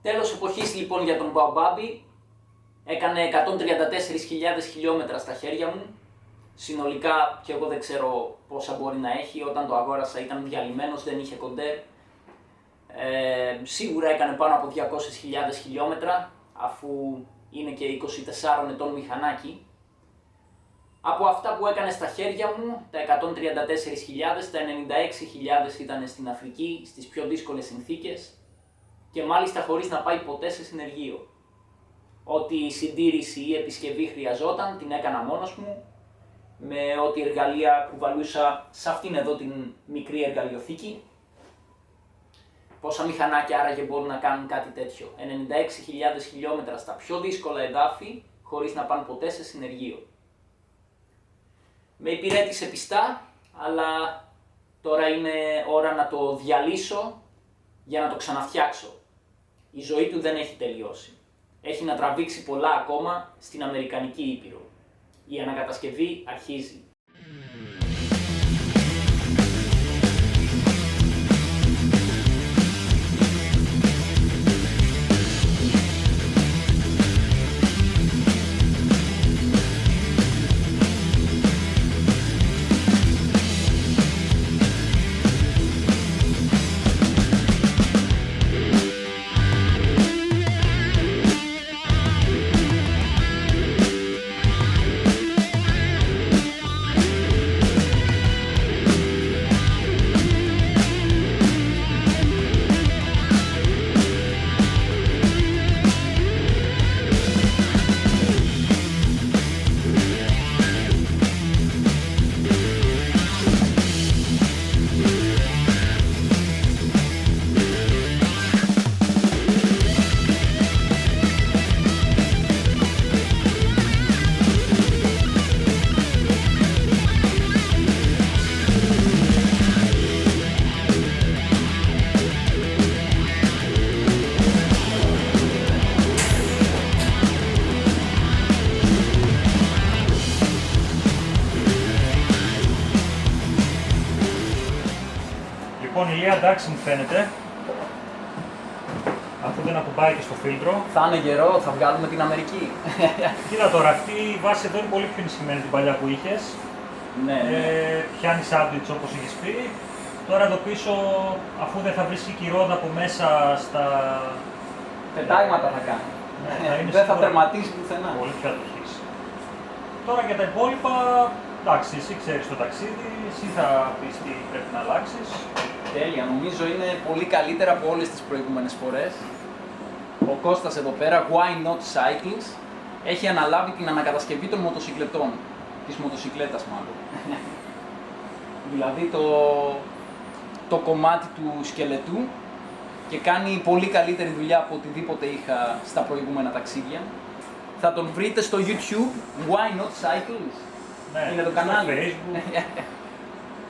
Τέλος εποχής λοιπόν για τον Μπαουμπάμπη. Έκανε 134.000 χιλιόμετρα στα χέρια μου. Συνολικά και εγώ δεν ξέρω πόσα μπορεί να έχει. Όταν το αγόρασα ήταν διαλυμένος, δεν είχε κοντέρ. Σίγουρα έκανε πάνω από 200.000 χιλιόμετρα, αφού είναι και 24 ετών μηχανάκι. Από αυτά που έκανε στα χέρια μου, τα 134.000, τα 96.000 ήταν στην Αφρική, στις πιο δύσκολες συνθήκες και μάλιστα χωρίς να πάει ποτέ σε συνεργείο. Ό,τι συντήρηση ή επισκευή χρειαζόταν την έκανα μόνος μου, με ό,τι εργαλεία κουβαλούσα σε αυτήν εδώ την μικρή εργαλειοθήκη. Πόσα μηχανάκια άραγε μπορούν να κάνουν κάτι τέτοιο? 96.000 χιλιόμετρα στα πιο δύσκολα εδάφη, χωρίς να πάνε ποτέ σε συνεργείο. Με υπηρέτησε πιστά, αλλά τώρα είναι ώρα να το διαλύσω για να το ξαναφτιάξω. Η ζωή του δεν έχει τελειώσει. Έχει να τραβήξει πολλά ακόμα στην Αμερικανική Ήπειρο. Η ανακατασκευή αρχίζει. Λοιπόν, η Ηλία εντάξει μου φαίνεται, αφού δεν ακουμπάει και στο φίλτρο. Θα είναι καιρό, θα βγάλουμε την Αμερική. Κοίτα τώρα, αυτή η βάση εδώ είναι πολύ πιο ενισχυμένη την παλιά που είχες. Ναι, Πιάνει σάντουιτς όπως είχες πει. Τώρα εδώ πίσω, αφού δεν θα βρεις και ρόδα από μέσα στα... πετάγματα θα κάνει. Ναι, θα είναι δεν θα σίγουρα τερματίσει πουθενά. πολύ πιο ατοχής. Τώρα για τα υπόλοιπα, εντάξει, εσύ ξέρεις το ταξίδι, εσύ θα πεις τι πρέπει να αλλάξεις. Τέλεια, νομίζω είναι πολύ καλύτερα από όλες τις προηγούμενες φορές. Ο Κώστας εδώ πέρα, Why Not Cycles, έχει αναλάβει την ανακατασκευή των μοτοσυκλετών. Της μοτοσυκλέτας μάλλον. Δηλαδή το κομμάτι του σκελετού και κάνει πολύ καλύτερη δουλειά από οτιδήποτε είχα στα προηγούμενα ταξίδια. Θα τον βρείτε στο YouTube, Why Not Cycles. Ναι, Είναι το στο κανάλι. Facebook.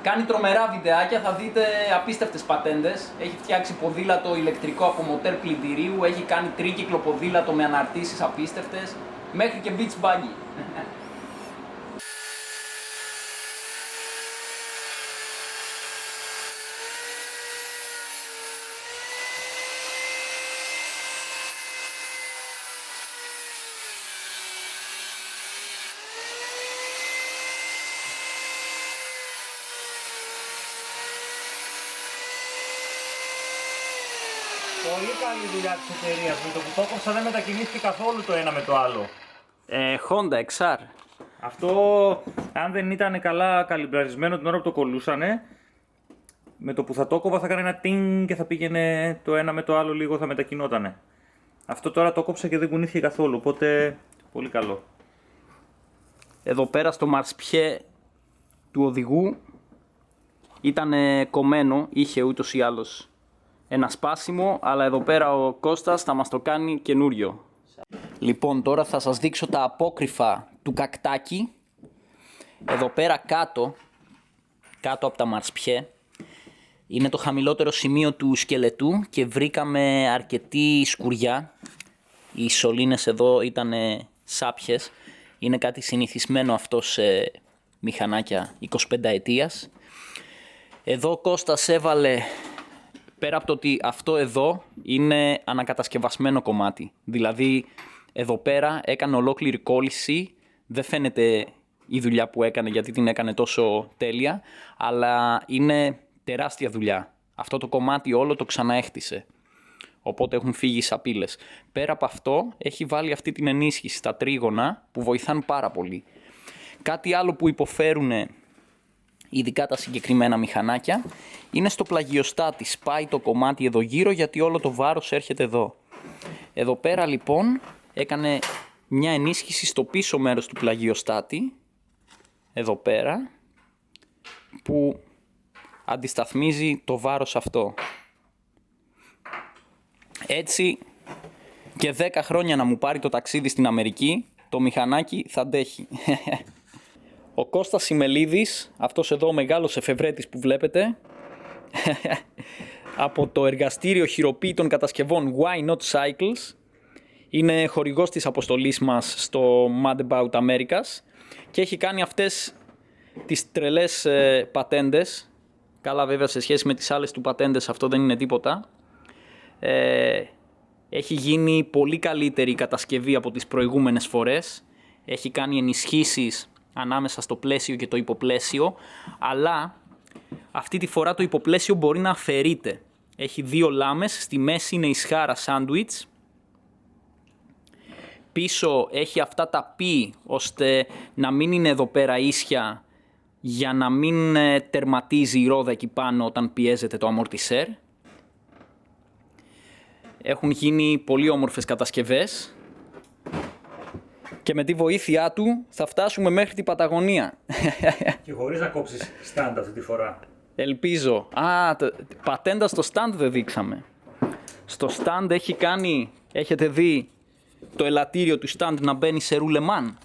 Κάνει τρομερά βιντεάκια, θα δείτε απίστευτες πατέντες. Έχει φτιάξει ποδήλατο ηλεκτρικό από μοτέρ πλυντηρίου, έχει κάνει τρίκυκλο ποδήλατο με αναρτήσεις απίστευτες, μέχρι και beach buggy. Πολύ καλή δουλειά της εταιρείας. Με το που το έκοψα δεν μετακινήθηκε καθόλου το ένα με το άλλο. Honda XR. Αυτό, αν δεν ήταν καλά καλυμπραρισμένο την ώρα που το κολλούσανε, με το που θα το κόβα θα έκανε ένα τινγκ και θα πήγαινε το ένα με το άλλο λίγο, θα μετακινότανε. Αυτό τώρα το κόψα και δεν κουνήθηκε καθόλου, οπότε πολύ καλό. Εδώ πέρα στο μαρσπιέ του οδηγού ήταν κομμένο, είχε ούτως ή άλλως ένα σπάσιμο, αλλά εδώ πέρα ο Κώστας θα μας το κάνει καινούριο. Λοιπόν, τώρα θα σας δείξω τα απόκρυφα του κακτάκι. Εδώ πέρα κάτω από τα μαρσπιέ, είναι το χαμηλότερο σημείο του σκελετού και βρήκαμε αρκετή σκουριά. Οι σωλήνες εδώ ήταν σάπιες. Είναι κάτι συνηθισμένο αυτό σε μηχανάκια 25 ετίας. Εδώ ο Κώστας έβαλε Πέρα από το ότι αυτό εδώ είναι ανακατασκευασμένο κομμάτι. Δηλαδή, εδώ πέρα έκανε ολόκληρη κόλληση, δεν φαίνεται η δουλειά που έκανε γιατί την έκανε τόσο τέλεια, αλλά είναι τεράστια δουλειά. Αυτό το κομμάτι όλο το ξαναέχτισε. Οπότε έχουν φύγει οι σαπίλες. Πέρα από αυτό, έχει βάλει αυτή την ενίσχυση στα τρίγωνα που βοηθάν πάρα πολύ. Κάτι άλλο που υποφέρουν ειδικά τα συγκεκριμένα μηχανάκια είναι στο πλαγιοστάτη. Σπάει το κομμάτι εδώ γύρω γιατί όλο το βάρος έρχεται εδώ. Εδώ πέρα λοιπόν έκανε μια ενίσχυση στο πίσω μέρος του πλαγιοστάτη, εδώ πέρα, που αντισταθμίζει το βάρος αυτό. Έτσι και 10 χρόνια να μου πάρει το ταξίδι στην Αμερική, το μηχανάκι θα αντέχει. Ο Κώστας Σιμελίδης, αυτός εδώ ο μεγάλος εφευρέτης που βλέπετε, από το εργαστήριο χειροποίητων κατασκευών Why Not Cycles, είναι χορηγός της αποστολής μας στο Mad About Americas και έχει κάνει αυτές τις τρελές πατέντες. Καλά, βέβαια, σε σχέση με τις άλλες του πατέντες αυτό δεν είναι τίποτα. Έχει γίνει πολύ καλύτερη η κατασκευή από τις προηγούμενες φορές. Έχει κάνει ενισχύσεις ανάμεσα στο πλαίσιο και το υποπλαίσιο, αλλά αυτή τη φορά το υποπλαίσιο μπορεί να αφαιρείται. Έχει 2 λάμες, στη μέση είναι η σχάρα σάντουιτς, πίσω έχει αυτά τα πι ώστε να μην είναι εδώ πέρα ίσια, για να μην τερματίζει η ρόδα εκεί πάνω όταν πιέζεται το αμορτισέρ. Έχουν γίνει πολύ όμορφες κατασκευές και με τη βοήθειά του θα φτάσουμε μέχρι την Παταγωνία. Και χωρίς να κόψεις stand αυτή τη φορά. Ελπίζω. Πατέντα στο stand δεν δείξαμε. Στο stand έχει κάνει, έχετε δει το ελαττήριο του stand να μπαίνει σε ρουλεμάν.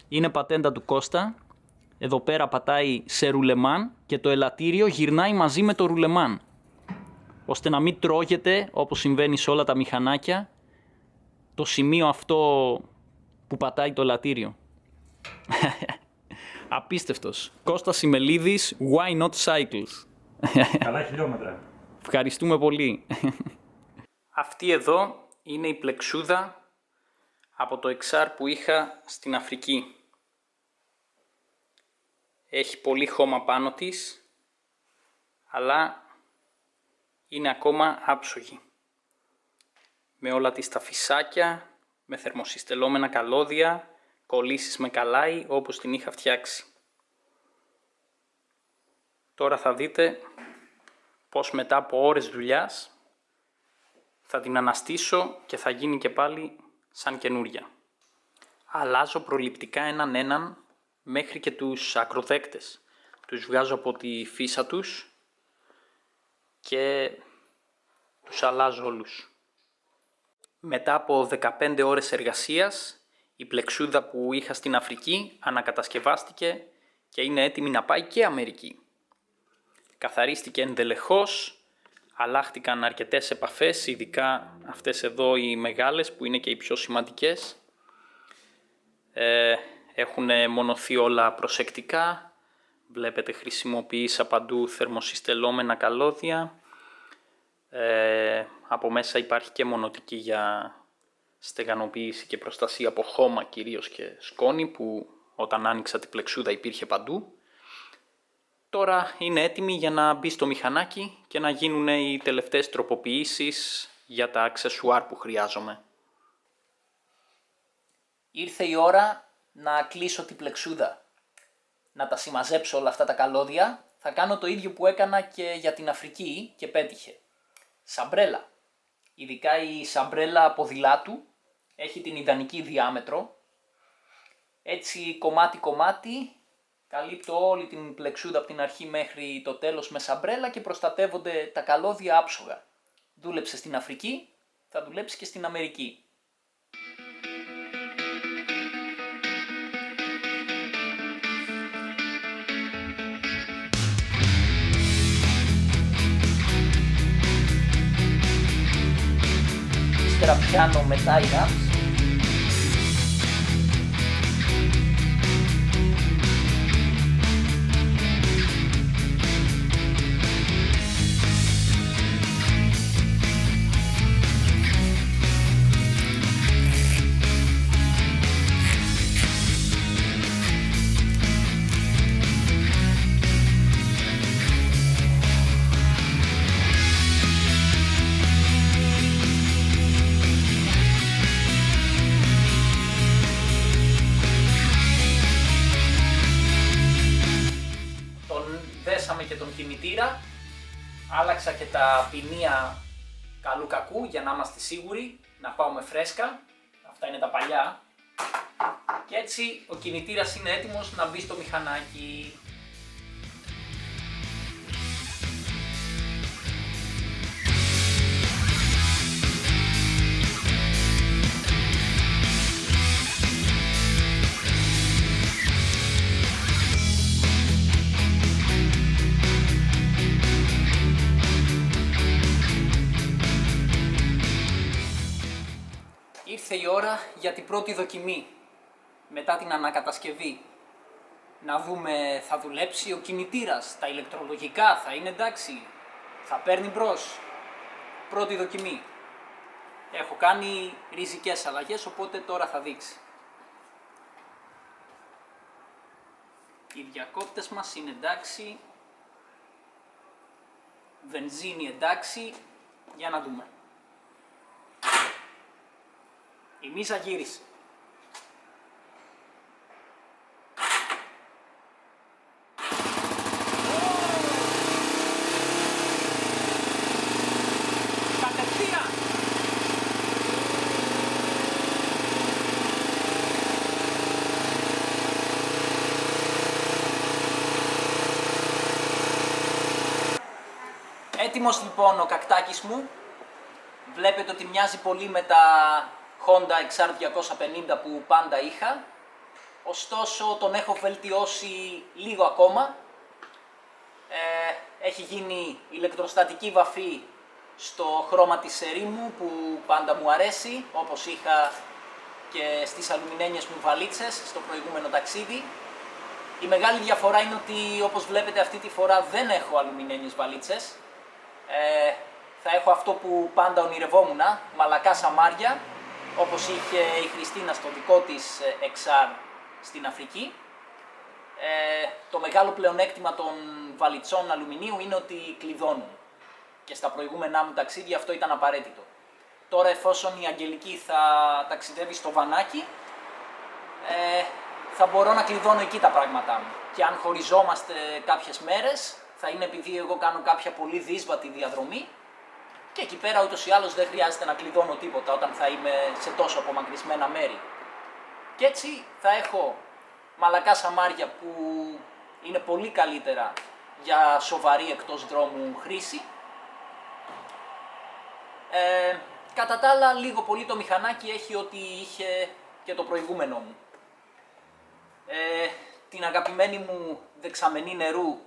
Είναι πατέντα του Κώστα. Εδώ πέρα πατάει σε ρουλεμάν και το ελαττήριο γυρνάει μαζί με το ρουλεμάν, ώστε να μην τρώγεται, όπως συμβαίνει σε όλα τα μηχανάκια, το σημείο αυτό που πατάει το ελαττήριο. Απίστευτος. Κώστας Σιμελίδης, Why Not Cycles. Καλά χιλιόμετρα. Ευχαριστούμε πολύ. Αυτή εδώ είναι η πλεξούδα από το εξάρ που είχα στην Αφρική. Έχει πολύ χώμα πάνω της, αλλά είναι ακόμα άψογη. Με όλα τις τα φυσάκια, με θερμοσυστελόμενα καλώδια, κολλήσεις με καλάι όπως την είχα φτιάξει. Τώρα θα δείτε πως μετά από ώρες δουλειάς θα την αναστήσω και θα γίνει και πάλι σαν καινούρια. Αλλάζω προληπτικά έναν μέχρι και τους ακροδέκτες. Τους βγάζω από τη φύσα τους και τους αλλάζω όλους. Μετά από 15 ώρες εργασίας, η πλεξούδα που είχα στην Αφρική ανακατασκευάστηκε και είναι έτοιμη να πάει και Αμερική. Καθαρίστηκε ενδελεχώς, αλλάχτηκαν αρκετές επαφές, ειδικά αυτές εδώ οι μεγάλες που είναι και οι πιο σημαντικές. Έχουν μονωθεί όλα προσεκτικά, βλέπετε χρησιμοποίησα παντού θερμοσυστελόμενα καλώδια. Από μέσα υπάρχει και μονωτική για στεγανοποίηση και προστασία από χώμα κυρίως και σκόνη, που όταν άνοιξα την πλεξούδα υπήρχε παντού. Τώρα είναι έτοιμη για να μπει στο μηχανάκι και να γίνουν οι τελευταίες τροποποιήσεις για τα αξεσουάρ που χρειάζομαι. Ήρθε η ώρα να κλείσω την πλεξούδα, να τα συμμαζέψω όλα αυτά τα καλώδια. Θα κάνω το ίδιο που έκανα και για την Αφρική και πέτυχε. Σαμπρέλα. Ειδικά η σαμπρέλα ποδηλάτου έχει την ιδανική διάμετρο. Έτσι κομμάτι-κομμάτι καλύπτω όλη την πλεξούδα από την αρχή μέχρι το τέλος με σαμπρέλα και προστατεύονται τα καλώδια άψογα. Δούλεψε στην Αφρική, θα δουλέψει και στην Αμερική. Ύστερα πιάνω με tie-ups. κινητήρα. Άλλαξα και τα ποινία καλού κακού για να είμαστε σίγουροι να πάω με φρέσκα. Αυτά είναι τα παλιά. Και έτσι ο κινητήρας είναι έτοιμος να μπει στο μηχανάκι. Ήρθε η ώρα για την πρώτη δοκιμή, μετά την ανακατασκευή. Να δούμε, θα δουλέψει ο κινητήρας, τα ηλεκτρολογικά θα είναι εντάξει, θα παίρνει μπρος. Πρώτη δοκιμή. Έχω κάνει ριζικές αλλαγές, οπότε τώρα θα δείξει. Οι διακόπτες μας είναι εντάξει, βενζίνη εντάξει, για να δούμε. Η μίζα γύρισε. Κατευθείαν. Έτοιμος λοιπόν ο κακτάκης μου. Βλέπετε ότι μοιάζει πολύ με τα Honda XR250 που πάντα είχα, ωστόσο τον έχω βελτιώσει λίγο ακόμα. Έχει γίνει ηλεκτροστατική βαφή στο χρώμα της ερήμου που πάντα μου αρέσει, όπως είχα και στις αλουμινένιες μου βαλίτσες στο προηγούμενο ταξίδι. Η μεγάλη διαφορά είναι ότι, όπως βλέπετε, αυτή τη φορά δεν έχω αλουμινένιες βαλίτσες. Θα έχω αυτό που πάντα ονειρευόμουν, μαλακά σαμάρια, όπως είχε η Χριστίνα στο δικό της XR στην Αφρική. Το μεγάλο πλεονέκτημα των βαλιτσών αλουμινίου είναι ότι κλειδώνουν. Και στα προηγούμενά μου ταξίδια αυτό ήταν απαραίτητο. Τώρα, εφόσον η Αγγελική θα ταξιδεύει στο Βανάκι, θα μπορώ να κλειδώνω εκεί τα πράγματά μου. Και αν χωριζόμαστε κάποιες μέρες, θα είναι επειδή εγώ κάνω κάποια πολύ δύσβατη διαδρομή και εκεί πέρα ούτως ή άλλως δεν χρειάζεται να κλειδώνω τίποτα όταν θα είμαι σε τόσο απομακρυσμένα μέρη. Και έτσι θα έχω μαλακά σαμάρια που είναι πολύ καλύτερα για σοβαρή εκτός δρόμου χρήση. Κατά τα άλλα, λίγο πολύ το μηχανάκι έχει ό,τι είχε και το προηγούμενο μου. Την αγαπημένη μου δεξαμενή νερού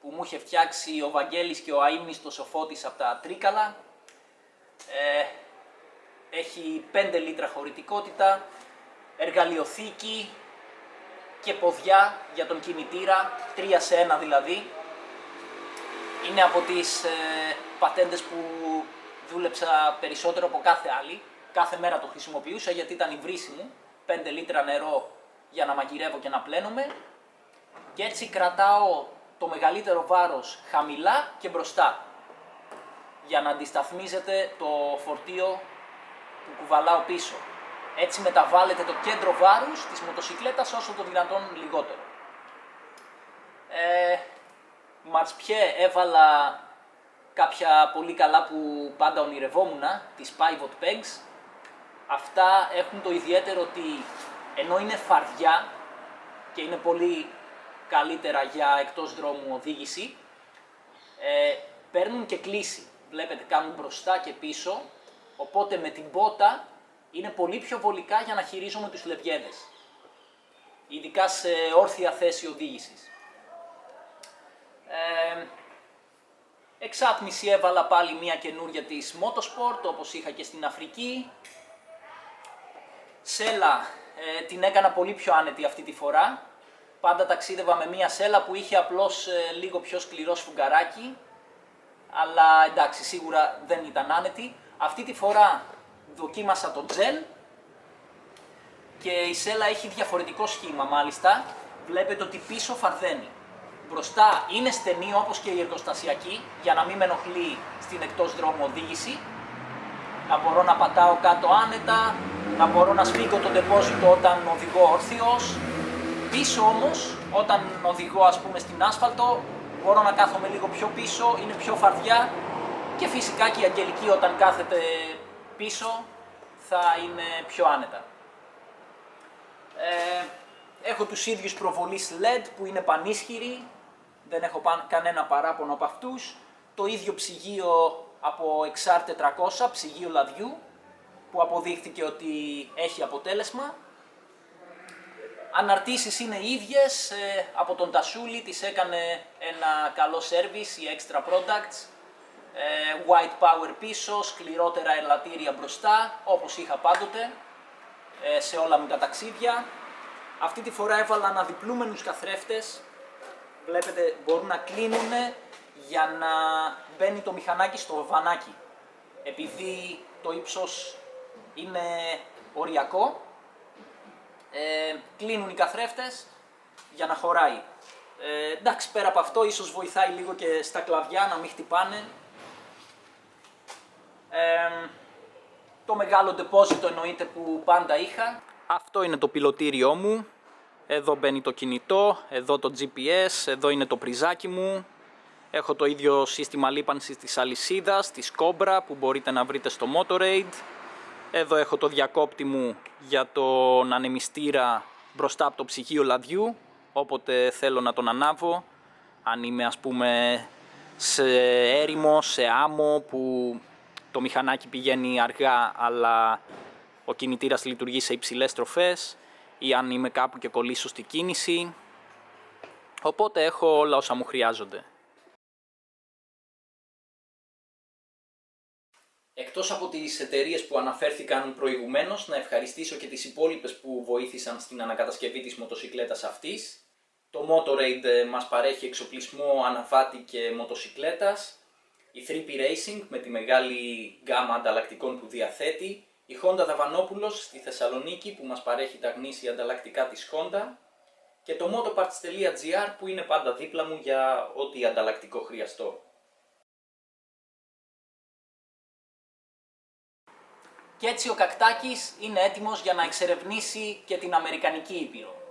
που μου είχε φτιάξει ο Βαγγέλης και ο αείμνηστος ο Φώτης από τα Τρίκαλα. Έχει 5 λίτρα χωρητικότητα, εργαλειοθήκη και ποδιά για τον κινητήρα, 3 σε 1 δηλαδή. Είναι από τις πατέντες που δούλεψα περισσότερο από κάθε άλλη. Κάθε μέρα το χρησιμοποιούσα γιατί ήταν η βρύση μου, 5 λίτρα νερό για να μαγειρεύω και να πλένομαι. Και έτσι κρατάω το μεγαλύτερο βάρος χαμηλά και μπροστά, για να αντισταθμίζεται το φορτίο που κουβαλάω πίσω. Έτσι μεταβάλλεται το κέντρο βάρους της μοτοσικλέτας όσο το δυνατόν λιγότερο. Μαρσπιέ έβαλα κάποια πολύ καλά που πάντα ονειρευόμουν, τις Pivot Pegs. Αυτά έχουν το ιδιαίτερο ότι ενώ είναι φαρδιά και είναι πολύ καλύτερα για εκτός δρόμου οδήγηση, παίρνουν και κλίση. Βλέπετε, κάνουν μπροστά και πίσω, οπότε με την πότα είναι πολύ πιο βολικά για να χειρίζομαι τους λευγέδες, ειδικά σε όρθια θέση οδήγησης. Εξάτμιση έβαλα πάλι μια καινούρια της Motosport, όπως είχα και στην Αφρική. Σέλα την έκανα πολύ πιο άνετη αυτή τη φορά. Πάντα ταξίδευα με μια σέλα που είχε απλώς λίγο πιο σκληρό σφουγγαράκι, αλλά εντάξει, σίγουρα δεν ήταν άνετη. Αυτή τη φορά δοκίμασα το gel και η σέλα έχει διαφορετικό σχήμα μάλιστα. Βλέπετε ότι πίσω φαρδένει. Μπροστά είναι στενή όπως και η εργοστασιακή, για να μην με ενοχλεί στην εκτός δρόμου οδήγηση. Να μπορώ να πατάω κάτω άνετα, να μπορώ να σφίγγω το ντεπόζιτο όταν οδηγώ όρθιος. Πίσω όμως, όταν οδηγώ ας πούμε στην άσφαλτο, μπορώ να κάθομαι λίγο πιο πίσω, είναι πιο φαρδιά και φυσικά και η Αγγελική όταν κάθεται πίσω θα είναι πιο άνετα. Έχω τους ίδιους προβολείς LED που είναι πανίσχυροι, δεν έχω κανένα παράπονο από αυτούς. Το ίδιο ψυγείο από XR400, ψυγείο λαδιού, που αποδείχθηκε ότι έχει αποτέλεσμα. Αναρτήσεις είναι ίδιες, από τον Τασούλη τις έκανε ένα καλό service, η Extra Products. White Power πίσω, σκληρότερα ελαττήρια μπροστά, όπως είχα πάντοτε σε όλα μου τα ταξίδια. Αυτή τη φορά έβαλα αναδιπλούμενους καθρέφτες, βλέπετε μπορούν να κλείνουν για να μπαίνει το μηχανάκι στο βανάκι. Επειδή το ύψος είναι οριακό, κλείνουν οι καθρέφτες για να χωράει. Εντάξει, πέρα από αυτό ίσως βοηθάει λίγο και στα κλαδιά να μην χτυπάνε. Το μεγάλο ντεπόζιτο εννοείται που πάντα είχα. Αυτό είναι το πιλωτήριό μου. Εδώ μπαίνει το κινητό, εδώ το GPS, εδώ είναι το πριζάκι μου. Έχω το ίδιο σύστημα λίπανσης της αλυσίδας, της Cobra που μπορείτε να βρείτε στο Motorade. Εδώ έχω το διακόπτη μου για τον ανεμιστήρα μπροστά από το ψυγείο λαδιού, όποτε θέλω να τον ανάβω. Αν είμαι ας πούμε σε έρημο, σε άμμο που το μηχανάκι πηγαίνει αργά αλλά ο κινητήρας λειτουργεί σε υψηλές στροφές, ή αν είμαι κάπου και κολλήσω στη κίνηση. Οπότε έχω όλα όσα μου χρειάζονται. Εκτός από τις εταιρείες που αναφέρθηκαν προηγουμένως, να ευχαριστήσω και τις υπόλοιπες που βοήθησαν στην ανακατασκευή της μοτοσικλέτας αυτής. Το Motorade μας παρέχει εξοπλισμό αναβάτη και μοτοσικλέτας. Η 3P Racing με τη μεγάλη γκάμα ανταλλακτικών που διαθέτει. Η Honda Δαβανόπουλος στη Θεσσαλονίκη που μας παρέχει τα γνήσια ανταλλακτικά της Honda. Και το motoparts.gr που είναι πάντα δίπλα μου για ό,τι ανταλλακτικό χρειαστώ. Και έτσι ο Κακτάκης είναι έτοιμος για να εξερευνήσει και την Αμερικανική Ήπειρο.